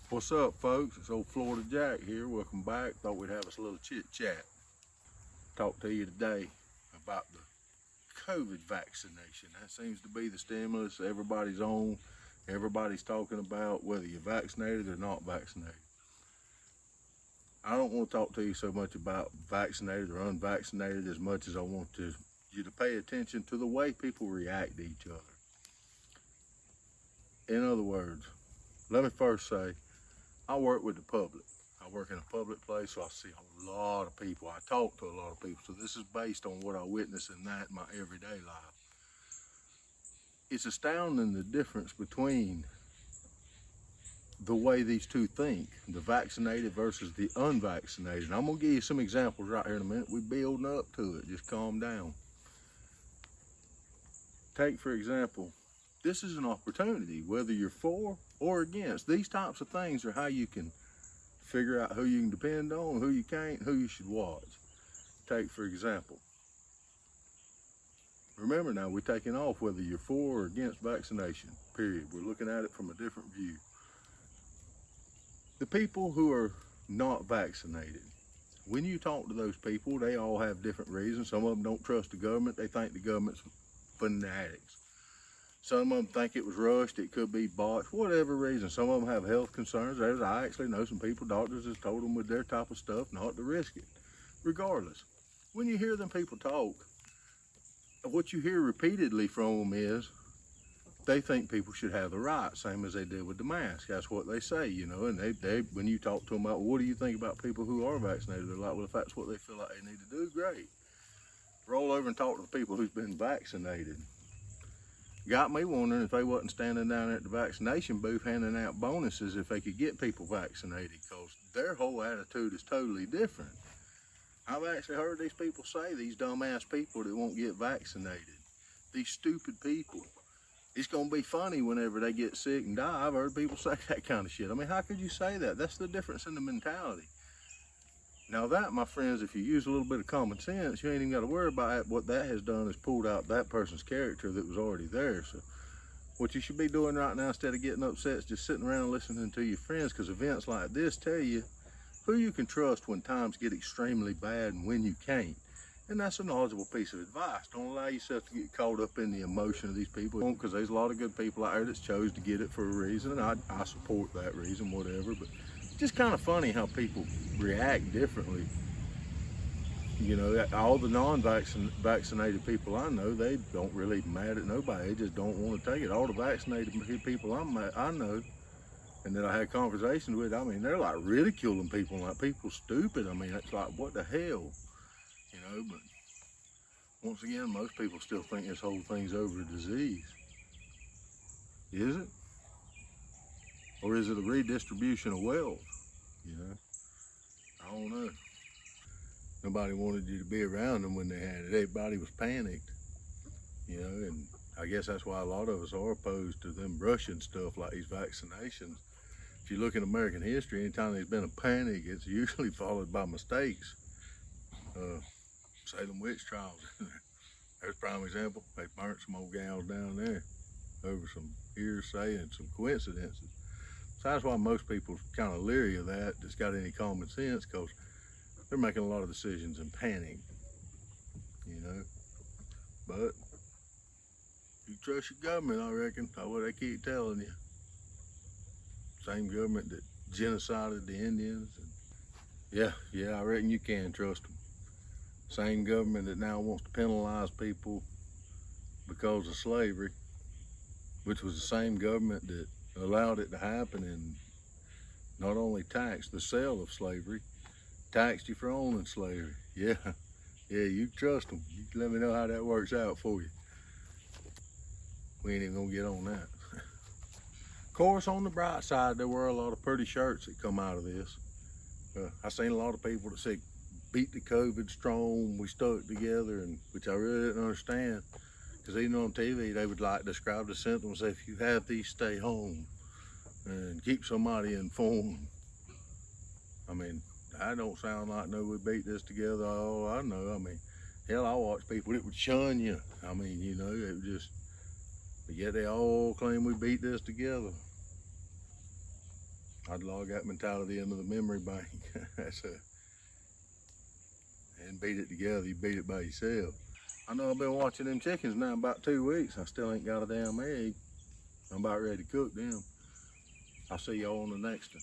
What's up, folks? It's old Florida Jack here. Welcome back. Thought we'd have us a little chit-chat. Talk to you today about the COVID vaccination. That seems to be the stimulus everybody's on. Everybody's talking about whether you're vaccinated or not vaccinated. I don't want to talk to you so much about vaccinated or unvaccinated as much as I want you to pay attention to the way people react to each other. In other words, let me first say, I work with the public. I work in a public place, so I see a lot of people. I talk to a lot of people. So this is based on what I witness in my everyday life. It's astounding the difference between the way these two think, the vaccinated versus the unvaccinated. And I'm gonna give you some examples right here in a minute. We're building up to it, just calm down. Take, for example, this is an opportunity, whether you're for or against. These types of things are how you can figure out who you can depend on, who you can't, who you should watch. Take, for example, remember now, we're taking off whether you're for or against vaccination, period. We're looking at it from a different view. The people who are not vaccinated, when you talk to those people, they all have different reasons. Some of them don't trust the government. They think the government's fanatics. Some of them think it was rushed, it could be botched, whatever reason. Some of them have health concerns. I actually know some people, doctors has told them with their type of stuff not to risk it. Regardless, when you hear them people talk, what you hear repeatedly from them is they think people should have the right, same as they did with the mask. That's what they say, you know, and they when you talk to them about, well, what do you think about people who are vaccinated? They're like, well, if that's what they feel like they need to do, great. Roll over and talk to the people who's been vaccinated. Got me wondering if they wasn't standing down at the vaccination booth handing out bonuses if they could get people vaccinated, because their whole attitude is totally different. I've actually heard these people say, these dumbass people that won't get vaccinated, these stupid people, it's gonna be funny whenever they get sick and die. I've heard people say that kind of shit. I mean, how could you say that? That's the difference in the mentality. Now that, my friends, if you use a little bit of common sense, you ain't even got to worry about it. What that has done is pulled out that person's character that was already there. So what you should be doing right now, instead of getting upset, is just sitting around listening to your friends, because events like this tell you who you can trust when times get extremely bad and when you can't. And that's a knowledgeable piece of advice. Don't allow yourself to get caught up in the emotion of these people, because there's a lot of good people out there that's chose to get it for a reason, and I support that reason, whatever. But it's just kind of funny how people react differently. You know, all the non-vaccinated people I know, they don't really mad at nobody. They just don't want to take it. All the vaccinated people I know and that I had conversations with, I mean, they're like ridiculing people, like people stupid. I mean, it's like, what the hell? You know, but once again, most people still think this whole thing's over a disease. Is it? Or is it a redistribution of wealth? You know, I don't know. Nobody wanted you to be around them when they had it. Everybody was panicked, you know, and I guess that's why a lot of us are opposed to them rushing stuff like these vaccinations. If you look in American history, anytime there's been a panic, it's usually followed by mistakes. Salem witch trials. There's a prime example. They burnt some old gals down there over some hearsay and some coincidences. So that's why most people are kind of leery of that, that's got any common sense, because they're making a lot of decisions in panic, you know. But you trust your government, I reckon. That's what they keep telling you. Same government that genocided the Indians. And yeah, I reckon you can trust them. Same government that now wants to penalize people because of slavery, which was the same government that allowed it to happen and not only taxed the sale of slavery, taxed you for owning slavery. Yeah, you trust them. You let me know how that works out for you. We ain't even gonna get on that. Of course, on the bright side, there were a lot of pretty shirts that come out of this. I seen a lot of people that said, beat the COVID strong, we stuck together, and which I really didn't understand, because even on TV they would like describe the symptoms. If you have these, stay home and keep somebody informed. I mean, I don't sound like no we beat this together. Oh, I know. I mean, hell, I watch people that would shun you. I mean, you know, it would just, but yet they all claim we beat this together. I I'd log that mentality into the memory bank. That's and beat it together. You beat it by yourself. I know I've been watching them chickens now about 2 weeks. I still ain't got a damn egg. I'm about ready to cook them. I'll see y'all on the next one.